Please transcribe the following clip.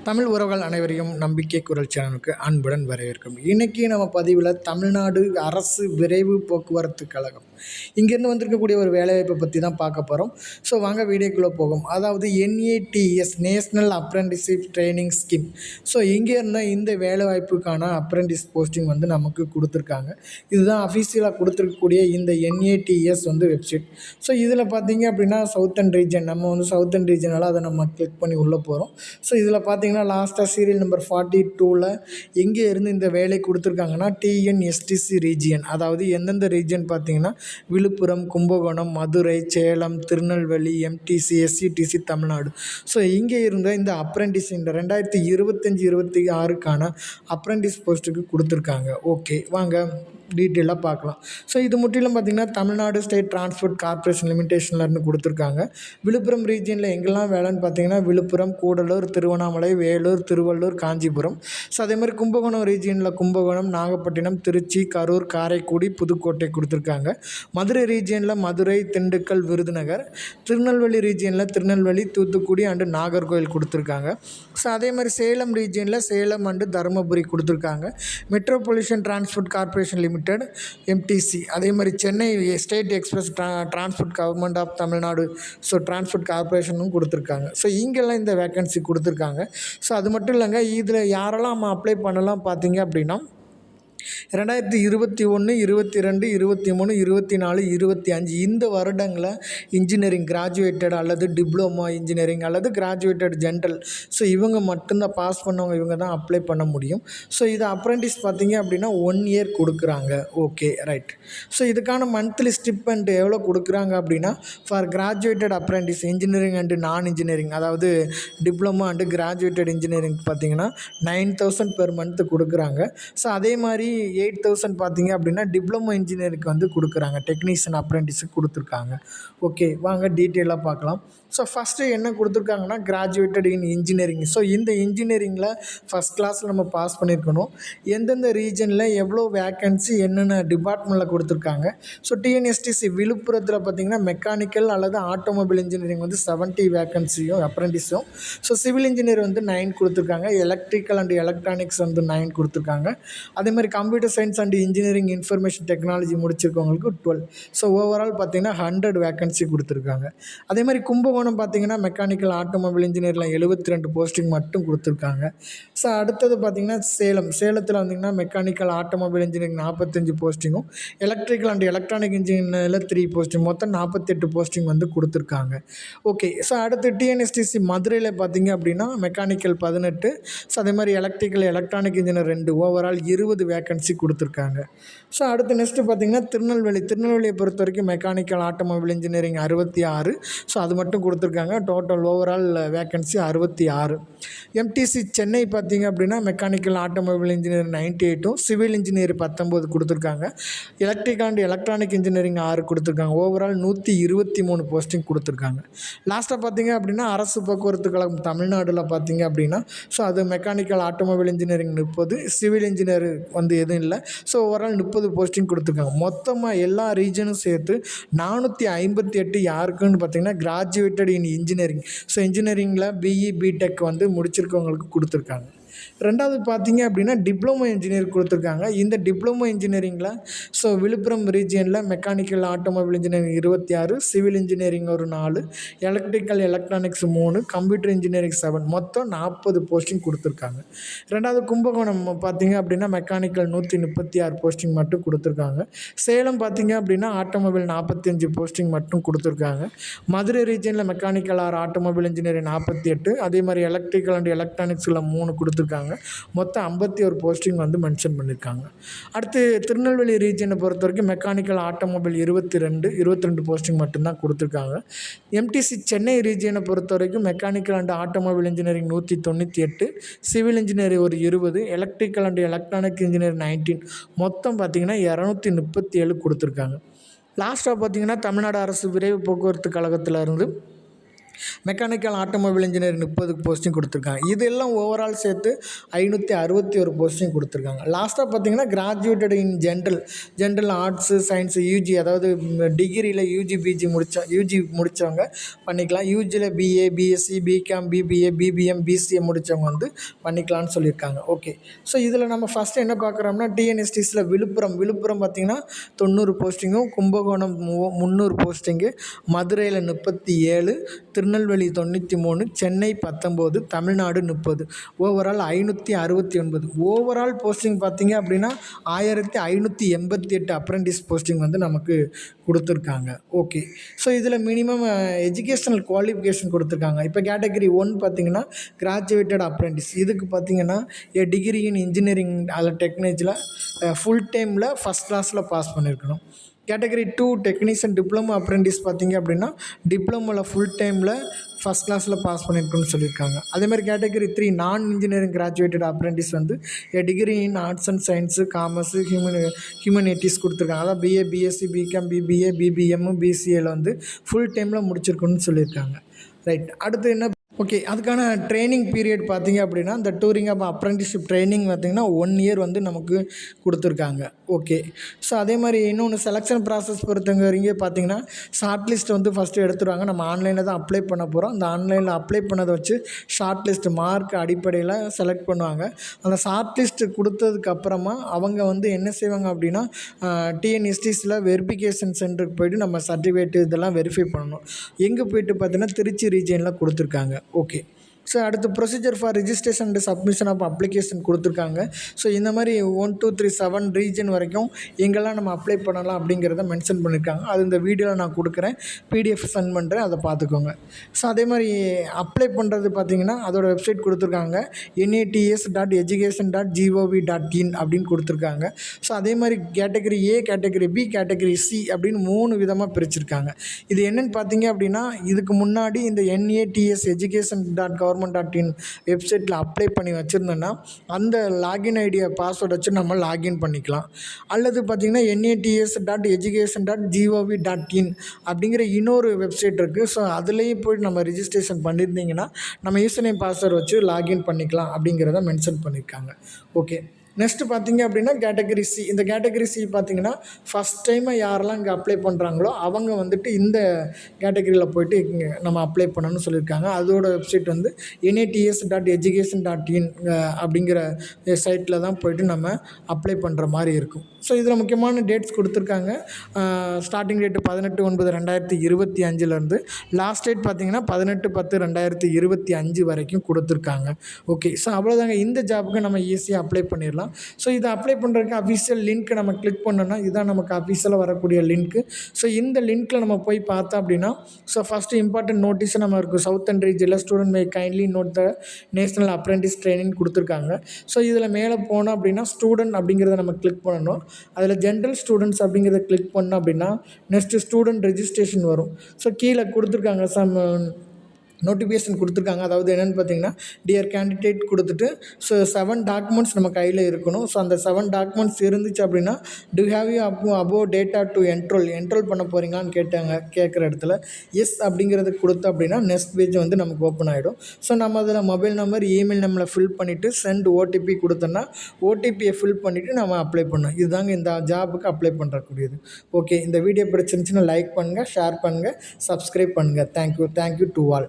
தமிழ் உறவுகள் அனைவரையும் நம்பிக்கை குரல் சேனலுக்கு அன்புடன் வரவேற்கும். இன்றைக்கி நம்ம பதிவில் தமிழ்நாடு அரசு விரைவு போக்குவரத்து கழகம் இங்கேருந்து வந்திருக்கக்கூடிய ஒரு வேலைவாய்ப்பை பற்றி தான் பார்க்க போகிறோம். ஸோ வாங்க வீடியோக்குள்ளே போகும். அதாவது NATS national apprenticeship training scheme. So இங்கே இருந்தால் இந்த வேலைவாய்ப்புக்கான அப்ரெண்டிஸ் போஸ்டிங் வந்து நமக்கு கொடுத்துருக்காங்க. இதுதான் அஃபிஷியலாக கொடுத்துருக்கக்கூடிய இந்த NATS வந்து வெப்சைட். ஸோ இதில் பார்த்தீங்க அப்படின்னா சவுத்தன் ரீஜன், நம்ம வந்து சவுத்தன் ரீஜனால் அதை நம்ம கிளிக் பண்ணி உள்ளே போகிறோம். ஸோ இதில் பார்த்தீங்கன்னா லாஸ்ட்டாக சீரியல் நம்பர் 42ல் எங்கே இருந்து இந்த வேலை கொடுத்துருக்காங்கன்னா TNSTC ரீஜியன். அதாவது எந்தெந்த ரீஜன் பார்த்தீங்கன்னா Villupuram, Kumbakonam, Madurai, Salem, Tirunelveli, MTC, SCTC Tamil Nadu. So இங்கே இருந்த இந்த அப்ரெண்டிஸ் இந்த 2025-26க்கான அப்ரெண்டிஸ் போஸ்ட்டுக்கு கொடுத்துருக்காங்க. ஓகே, வாங்க டீட்டெயிலாக பார்க்கலாம். ஸோ இது முற்றிலும் பார்த்திங்கன்னா தமிழ்நாடு ஸ்டேட் டிரான்ஸ்போர்ட் கார்ப்பரேஷன் லிமிடேஷன்லேருந்து கொடுத்துருக்காங்க. விழுப்புரம் ரீஜியனில் எங்கெல்லாம் வேலைன்னு பார்த்தீங்கன்னா விழுப்புரம், கூடலூர், திருவண்ணாமலை, வேலூர், திருவள்ளூர், காஞ்சிபுரம். ஸோ அதே மாதிரி கும்பகோணம் ரீஜியனில் கும்பகோணம், நாகப்பட்டினம், திருச்சி, கரூர், காரைக்குடி, புதுக்கோட்டை கொடுத்துருக்காங்க. மதுரை ரீஜியனில் மதுரை, திண்டுக்கல், விருதுநகர். திருநெல்வேலி ரீஜியனில் திருநெல்வேலி, தூத்துக்குடி அண்டு நாகர்கோவில் கொடுத்துருக்காங்க. ஸோ அதே மாதிரி சேலம் ரீஜியனில் சேலம் அண்டு தருமபுரி கொடுத்துருக்காங்க. Metropolitan transport corporation limited MTC. அதே மாதிரி Chennai state express transport government of Tamil Nadu, so transport கார்ப்பரேஷனும் கொடுத்துருக்காங்க. ஸோ இங்கெல்லாம் இந்த வேக்கன்சி கொடுத்துருக்காங்க. ஸோ அது மட்டும் இல்லைங்க, இதில் யாரெல்லாம் நம்ம அப்ளை பண்ணலாம் பார்த்தீங்க அப்படின்னா 2021, 22, 23, 24, 25 இந்த வருடங்களில் இன்ஜினியரிங் கிராஜுவேட்டட் அல்லது டிப்ளமோ இன்ஜினியரிங் அல்லது கிராஜுவேட்டட் ஜென்ரல், ஸோ இவங்க மட்டும்தான் பாஸ் பண்ணவங்க, இவங்க தான் அப்ளை பண்ண முடியும். ஸோ இது அப்ரெண்டிஸ் பார்த்தீங்க அப்படின்னா 1 இயர் கொடுக்குறாங்க. Okay, right. ஸோ இதுக்கான மந்த்லி ஸ்டிப்பண்ட் எவ்வளோ கொடுக்குறாங்க அப்படின்னா for graduated apprentice engineering and நான் இன்ஜினியரிங், அதாவது டிப்ளமோ அண்டு கிராஜுவேட்டட் இன்ஜினியரிங் பார்த்தீங்கன்னா 9,000 பெர் மந்த் கொடுக்குறாங்க. ஸோ அதே மாதிரி 8,000 பார்த்தீங்க அப்படின்னா டிப்ளமோ இன்ஜினியருக்கு வந்து கொடுக்குறாங்க, டெக்னீஷியன் அப்ரெண்டிஸுக்கு கொடுத்துருக்காங்க. ஓகே, வாங்க டீட்டெயிலாக பார்க்கலாம். ஸோ ஃபஸ்ட்டு என்ன கொடுத்துருக்காங்கன்னா கிராஜுவேட்டட் இன் இன்ஜினியரிங். ஸோ இந்த இன்ஜினியரிங்கில் ஃபஸ்ட் கிளாஸில் நம்ம பாஸ் பண்ணியிருக்கணும். எந்தெந்த ரீஜனில் எவ்வளோ வேக்கன்சி என்னென்ன டிபார்ட்மெண்ட்டில் கொடுத்துருக்காங்க. ஸோ TNSTC விழுப்புரத்தில் பார்த்திங்கன்னா மெக்கானிக்கல் அல்லது ஆட்டோமொபைல் இன்ஜினியரிங் வந்து 70 வேக்கன்சியும் அப்ரெண்டிஸும். ஸோ சிவில் இன்ஜினியர் வந்து 9 கொடுத்துருக்காங்க. எலக்ட்ரிக்கல் அண்ட் எலக்ட்ரானிக்ஸ் வந்து 9 கொடுத்துருக்காங்க. அதே மாதிரி computer science and engineering information technology முடிச்சிருக்கவங்களுக்கு 12. ஸோ ஓவரால் பார்த்திங்கன்னா 100 வேக்கன்சி கொடுத்துருக்காங்க. அதே மாதிரி கும்பகோணம் பார்த்திங்கன்னா மெக்கானிக்கல் ஆட்டோமொபைல் இன்ஜினியரில் 72 போஸ்டிங் மட்டும் கொடுத்துருக்காங்க. ஸோ அடுத்தது பார்த்திங்கன்னா சேலத்தில் வந்திங்கன்னா மெக்கானிக்கல் ஆட்டோமொபைல் இன்ஜினியரிங் 45 போஸ்டிங்கும், எலக்ட்ரிக்கல் அண்ட் எலக்ட்ரானிக் இன்ஜினியரில் 3 போஸ்டிங், மொத்தம் 48 போஸ்டிங் வந்து கொடுத்துருக்காங்க. ஓகே, ஸோ அடுத்து TNSTC மதுரையில் பார்த்திங்க அப்படின்னா மெக்கானிக்கல் 18. ஸோ அதே மாதிரி electrical electronic engineer 2, overall 20 vacancy கொடுத்துருக்காங்க. ஸோ அடுத்து நெக்ஸ்ட்டு பார்த்திங்கன்னா திருநெல்வேலியை பொறுத்த வரைக்கும் மெக்கானிக்கல் ஆட்டோமொபைல் இன்ஜினியரிங் 66. ஸோ அது மட்டும் கொடுத்துருக்காங்க. Total overall vacancy 66. MTC Chennai பார்த்திங்க அப்படின்னா மெக்கானிக்கல் ஆட்டோமொபைல் இன்ஜினியர் 98ம், சிவில் இன்ஜினியர் 19 கொடுத்துருக்காங்க. எலக்ட்ரிக்கல் அண்ட் எலக்ட்ரானிக் இன்ஜினியரிங் 6 கொடுத்துருக்காங்க. ஓவரால் 123 போஸ்டிங் கொடுத்துருக்காங்க. லாஸ்ட்டாக பார்த்திங்க அப்படின்னா அரசு போக்குவரத்து கழகம் தமிழ்நாட்டில் பார்த்திங்க அப்படின்னா ஸோ அது mechanical automobile engineering 30, civil engineer வந்து எதுவும் இல்லை. ஸோ ஓவரால் 30 போஸ்டிங் கொடுத்துருக்காங்க. மொத்தமாக எல்லா ரீஜனும் சேர்த்து 458 யாருக்குன்னு பார்த்திங்கன்னா கிராஜுவேட்டட் இன் இன்ஜினியரிங். ஸோ இன்ஜினியரிங்கில் BE BTech வந்து முடிச்சிருக்கவங்களுக்கு கொடுத்துருக்காங்க. ரெண்டாவது பார்த்தீங்க அப்படின்னா டிப்ளமோ இன்ஜினியர் கொடுத்துருக்காங்க. இந்த டிப்ளமோ இன்ஜினியரிங்கில் ஸோ விழுப்புரம் ரீஜியனில் mechanical automobile engineering 26, civil engineering ஒரு 4, எலக்ட்ரிக்கல் எலக்ட்ரானிக்ஸ் 3, கம்ப்யூட்டர் இன்ஜினியரிங் 7, மொத்தம் 40 போஸ்டிங் கொடுத்துருக்காங்க. ரெண்டாவது கும்பகோணம் பார்த்தீங்க அப்படின்னா மெக்கானிக்கல் 136 போஸ்டிங் மட்டும் கொடுத்துருக்காங்க. சேலம் பார்த்தீங்க அப்படின்னா ஆட்டோமொபைல் 45 போஸ்டிங் மட்டும் கொடுத்துருக்காங்க. மதுரை ரீஜியனில் மெக்கானிக்கல் ஆட்டோமொபைல் இன்ஜினியரிங் 48, அதே மாதிரி எலக்ட்ரிக்கல் அண்ட் எலக்ட்ரானிக்ஸில் 3 கொடுத்துருக்காங்க. மொத்தம் 51 போஸ்டிங் வந்து மென்ஷன் பண்ணியிருக்காங்க. அடுத்து திருநெல்வேலி ரீஜனை பொறுத்த வரைக்கும் மெக்கானிக்கல் ஆட்டோமொபைல் 22 போஸ்டிங் மட்டும்தான் கொடுத்துருக்காங்க. MTC சென்னை ரீஜனை பொறுத்த வரைக்கும் mechanical and automobile engineering 198, civil engineering ஒரு 20, எலக்ட்ரிக்கல் அண்ட் எலக்ட்ரானிக் இன்ஜினியரிங் 19, மொத்தம் பார்த்திங்கன்னா 237 கொடுத்துருக்காங்க. லாஸ்ட்டாக பார்த்திங்கன்னா தமிழ்நாடு அரசு விரைவு போக்குவரத்து கழகத்தில் இருந்து மெக்கானிக்கல் ஆட்டோமொபைல் இன்ஜினியரிங் 30 போஸ்டிங் கொடுத்துருக்காங்க. இதெல்லாம் ஓவரால் சேர்த்து 561 போஸ்டிங் கொடுத்துருக்காங்க. லாஸ்ட்டாக பார்த்தீங்கன்னா graduated in general arts science UG, அதாவது டிகிரியில் யூஜி முடித்தவங்க பண்ணிக்கலாம். யூஜியில் BA, BSc, BCom, BBA, BBM, BCA முடித்தவங்க வந்து பண்ணிக்கலாம்னு சொல்லியிருக்காங்க. ஓகே, ஸோ இதில் நம்ம ஃபஸ்ட்டு என்ன பார்க்குறோம்னா டிஎன்எஸ்டிஸில் விழுப்புரம் பார்த்திங்கன்னா 90 போஸ்டிங்கும், கும்பகோணம் 300 போஸ்டிங்கு, மதுரையில் 37, Tirunelveli 93, Chennai 19, Tamil Nadu 30, overall 569. Overall posting பார்த்திங்க அப்படின்னா 1588 அப்ரெண்டிஸ் போஸ்டிங் வந்து நமக்கு கொடுத்துருக்காங்க. ஓகே, ஸோ இதில் மினிமம் எஜுகேஷ்னல் குவாலிஃபிகேஷன் கொடுத்துருக்காங்க. இப்போ கேட்டகரி 1 பார்த்திங்கன்னா கிராஜுவேட்டட் அப்ரெண்டிஸ். இதுக்கு பார்த்திங்கன்னா டிகிரி இன் இன்ஜினியரிங் அதில் டெக்னாலஜியில் ஃபுல் டைமில் ஃபஸ்ட் கிளாஸில் பாஸ் பண்ணியிருக்கணும். கேட்டகரி 2 டெக்னீஷியன் டிப்ளமோ அப்ரெண்டிஸ் பார்த்திங்க அப்படின்னா டிப்ளமோவில் ஃபுல் டைமில் ஃபஸ்ட் கிளாஸில் பாஸ் பண்ணியிருக்கணும்னு சொல்லியிருக்காங்க. அதேமாதிரி category 3 non engineering graduated apprentice வந்து degree in arts and science, commerce, humanities கொடுத்துருக்காங்க. அதாவது BA, BSc, BCom, BBA, BBM, பிசிஏல வந்து ஃபுல் டைமில் முடிச்சிருக்கணும்னு சொல்லியிருக்காங்க. ரைட், அடுத்து என்ன? ஓகே, அதுக்கான ட்ரைனிங் பீரியட் பார்த்திங்க அப்படின்னா இந்த டூரிங் ஆஃப் அப்ரெண்டிஸ்ஷிப் ட்ரைனிங் பார்த்திங்கன்னா 1 இயர் வந்து நமக்கு கொடுத்துருக்காங்க. ஓகே, ஸோ அதே மாதிரி இன்னொன்று செலெக்ஷன் ப்ராசஸ் பொறுத்தவங்க வரைக்கும் பார்த்திங்கன்னா ஷார்ட் லிஸ்ட் வந்து ஃபஸ்ட்டு எடுத்துருவாங்க. நம்ம ஆன்லைனில் தான் அப்ளை பண்ண போகிறோம். அந்த ஆன்லைனில் அப்ளை பண்ணதை வச்சு ஷார்ட் லிஸ்ட் மார்க் அடிப்படையில் செலக்ட் பண்ணுவாங்க. அந்த ஷார்ட் லிஸ்ட்டு கொடுத்ததுக்கப்புறமா அவங்க வந்து என்ன செய்வாங்க அப்படின்னா டிஎன்எஸ்டிஸில் வெரிஃபிகேஷன் சென்டருக்கு போய்ட்டு நம்ம சர்டிஃபிகேட் இதெல்லாம் வெரிஃபை பண்ணணும். எங்கே போய்ட்டு பார்த்தீங்கன்னா திருச்சி ரீஜியனில் கொடுத்துருக்காங்க. ஓகே, ஸோ அடுத்து procedure for registration and submission of application கொடுத்துருக்காங்க. ஸோ இந்த மாதிரி 1, 2, 3, 7 ரீஜன் வரைக்கும் எங்கெல்லாம் நம்ம அப்ளை பண்ணலாம் அப்படிங்கிறத மென்ஷன் பண்ணியிருக்காங்க. அது இந்த வீடியோவில் நான் கொடுக்குறேன், பிடிஎஃப் சென்ட் பண்ணுறேன், அதை பார்த்துக்கோங்க. ஸோ அதே மாதிரி அப்ளை பண்ணுறது பார்த்திங்கன்னா அதோட வெப்சைட் கொடுத்துருக்காங்க, nats.education.gov.in அப்படின்னு கொடுத்துருக்காங்க. ஸோ அதே மாதிரி category A, category B, category C அப்படின்னு 3 விதமாக பிரிச்சுருக்காங்க. இது என்னென்னு பார்த்தீங்க அப்படின்னா இதுக்கு முன்னாடி இந்த nats.education.government.in வெப்சைட்டில் அப்ளை பண்ணி வச்சுருந்தோன்னா அந்த லாகின் ஐடியா பாஸ்வேர்டு வச்சு நம்ம லாகின் பண்ணிக்கலாம். அல்லது பார்த்திங்கன்னா nats.education.gov.in அப்படிங்கிற இன்னொரு வெப்சைட் இருக்குது. ஸோ அதுலேயும் போய்ட்டு நம்ம ரிஜிஸ்ட்ரேஷன் பண்ணியிருந்தீங்கன்னா நம்ம யூசர் நேம் பாஸ்வேர்டு வச்சு லாகின் பண்ணிக்கலாம் அப்படிங்கிறத மென்ஷன் பண்ணியிருக்காங்க. ஓகே, நெக்ஸ்ட்டு பார்த்திங்க அப்படின்னா கேட்டகரி சி. இந்த கேட்டகரி சி பார்த்திங்கன்னா ஃபஸ்ட் டைமாக யாரெல்லாம் இங்கே அப்ளை பண்ணுறாங்களோ அவங்க வந்துட்டு இந்த கேட்டகரியில் போய்ட்டு இங்கே நம்ம அப்ளை பண்ணணும்னு சொல்லியிருக்காங்க. அதோட வெப்சைட் வந்து nats.education.in அப்படிங்கிற சைட்டில் தான் போய்ட்டு நம்ம அப்ளை பண்ணுற மாதிரி இருக்கும். ஸோ இதில் முக்கியமான டேட்ஸ் கொடுத்துருக்காங்க. ஸ்டார்டிங் டேட்டு 18/9/2025 லாஸ்ட் டேட் பார்த்திங்கன்னா 18/10/2025 வரைக்கும் கொடுத்துருக்காங்க. ஓகே, ஸோ அவ்வளோதாங்க. இந்த ஜாபுக்கு நம்ம ஈஸியாக அப்ளை பண்ணிடலாம். ஸோ இதை அப்ளை பண்ணுறதுக்கு அஃபிஷியல் லிங்க் நம்ம கிளிக் பண்ணோன்னா இதுதான் நமக்கு அஃபிஷியலாக வரக்கூடிய லிங்க்கு. ஸோ இந்த லிங்க்கில் நம்ம போய் பார்த்தோம் அப்படின்னா ஸோ ஃபஸ்ட்டு இம்பார்ட்டன்ட் நோட்டீஸை நம்ம இருக்கும், சவுத் அண்ட் ரீஜனில் student may kindly note the national apprentice training கொடுத்துருக்காங்க. ஸோ இதில் மேலே போனோம் அப்படின்னா ஸ்டூடெண்ட் அப்படிங்கிறத நம்ம கிளிக் பண்ணணும். அதில் ஜென்ரல் ஸ்டூடெண்ட்ஸ் அப்படிங்கிறத கிளிக் பண்ணோம் அப்படின்னா நெக்ஸ்ட்டு ஸ்டூடெண்ட் ரெஜிஸ்ட்ரேஷன் வரும். ஸோ கீழே கொடுத்துருக்காங்க நோட்டிஃபிகேஷன் கொடுத்துருக்காங்க. அதாவது என்னென்னு பார்த்தீங்கன்னா டியர் கேண்டிடேட் கொடுத்துட்டு ஸோ 7 டாக்குமெண்ட்ஸ் நம்ம கையில் இருக்கணும். ஸோ அந்த 7 டாக்குமெண்ட்ஸ் இருந்துச்சு அப்படின்னா to have you above data to enrol பண்ண போகிறீங்களான்னு கேட்குற இடத்துல எஸ் அப்படிங்கிறது கொடுத்தோம் அப்படின்னா நெக்ஸ்ட் பேஜ் வந்து நமக்கு ஓப்பன் ஆகிடும். ஸோ நம்ம அதில் மொபைல் நம்பர், இமெயில் நம்பரை ஃபில் பண்ணிவிட்டு சென்ட் ஓடிபி கொடுத்தோன்னா ஓடிபியை ஃபில் பண்ணிவிட்டு நம்ம அப்ளை பண்ணோம். இதுதாங்க இந்த ஜாபுக்கு அப்ளை பண்ணுறக்கூடியது. ஓகே, இந்த வீடியோ பிடிச்சிருந்துச்சுன்னா லைக் பண்ணுங்கள், ஷேர் பண்ணுங்கள், சப்ஸ்கிரைப் பண்ணுங்கள். Thank you to all.